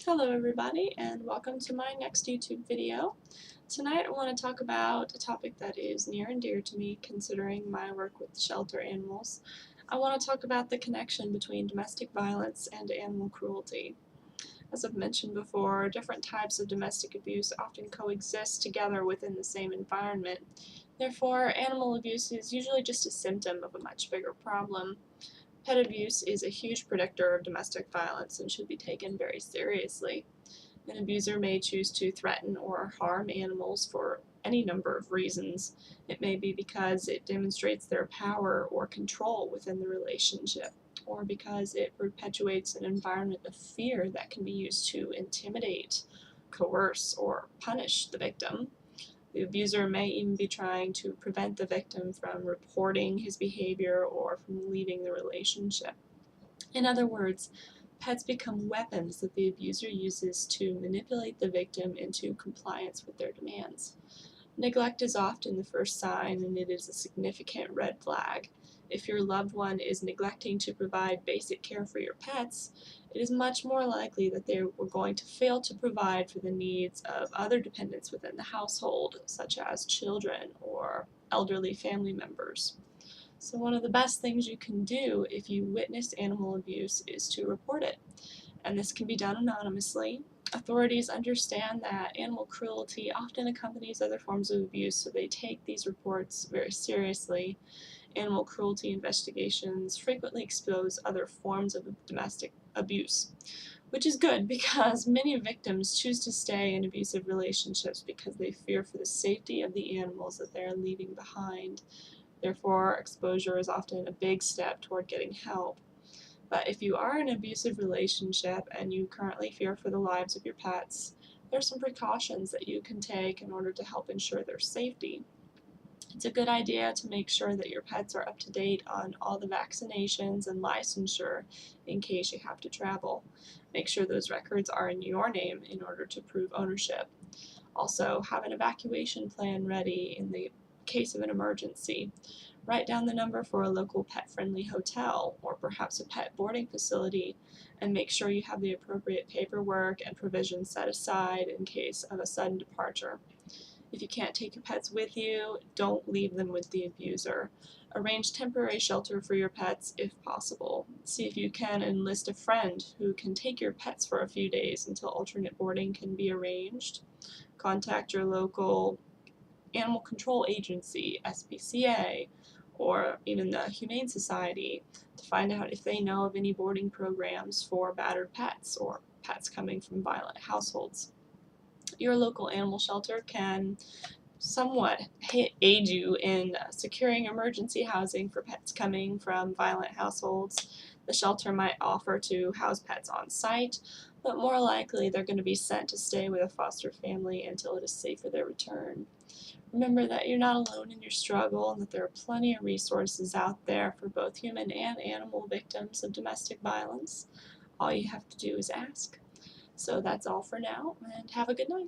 Hello everybody and welcome to my next YouTube video. Tonight I want to talk about a topic that is near and dear to me considering my work with shelter animals. I want to talk about the connection between domestic violence and animal cruelty. As I've mentioned before, different types of domestic abuse often coexist together within the same environment. Therefore, animal abuse is usually just a symptom of a much bigger problem. Pet abuse is a huge predictor of domestic violence and should be taken very seriously. An abuser may choose to threaten or harm animals for any number of reasons. It may be because it demonstrates their power or control within the relationship, or because it perpetuates an environment of fear that can be used to intimidate, coerce, or punish the victim. The abuser may even be trying to prevent the victim from reporting his behavior or from leaving the relationship. In other words, pets become weapons that the abuser uses to manipulate the victim into compliance with their demands. Neglect is often the first sign, and it is a significant red flag. If your loved one is neglecting to provide basic care for your pets, it is much more likely that they were going to fail to provide for the needs of other dependents within the household, such as children or elderly family members. So one of the best things you can do if you witness animal abuse is to report it, and this can be done anonymously. Authorities understand that animal cruelty often accompanies other forms of abuse, so they take these reports very seriously. Animal cruelty investigations frequently expose other forms of domestic abuse, which is good because many victims choose to stay in abusive relationships because they fear for the safety of the animals that they are leaving behind. Therefore, exposure is often a big step toward getting help. But if you are in an abusive relationship and you currently fear for the lives of your pets, there are some precautions that you can take in order to help ensure their safety. It's a good idea to make sure that your pets are up to date on all the vaccinations and licensure in case you have to travel. Make sure those records are in your name in order to prove ownership. Also, have an evacuation plan ready in the case of an emergency. Write down the number for a local pet-friendly hotel or perhaps a pet boarding facility, and make sure you have the appropriate paperwork and provisions set aside in case of a sudden departure. If you can't take your pets with you, don't leave them with the abuser. Arrange temporary shelter for your pets if possible. See if you can enlist a friend who can take your pets for a few days until alternate boarding can be arranged. Contact your local animal control agency, SPCA, or even the Humane Society to find out if they know of any boarding programs for battered pets or pets coming from violent households. Your local animal shelter can somewhat aid you in securing emergency housing for pets coming from violent households. The shelter might offer to house pets on site, but more likely they're going to be sent to stay with a foster family until it is safe for their return. Remember that you're not alone in your struggle and that there are plenty of resources out there for both human and animal victims of domestic violence. All you have to do is ask. So that's all for now, and have a good night.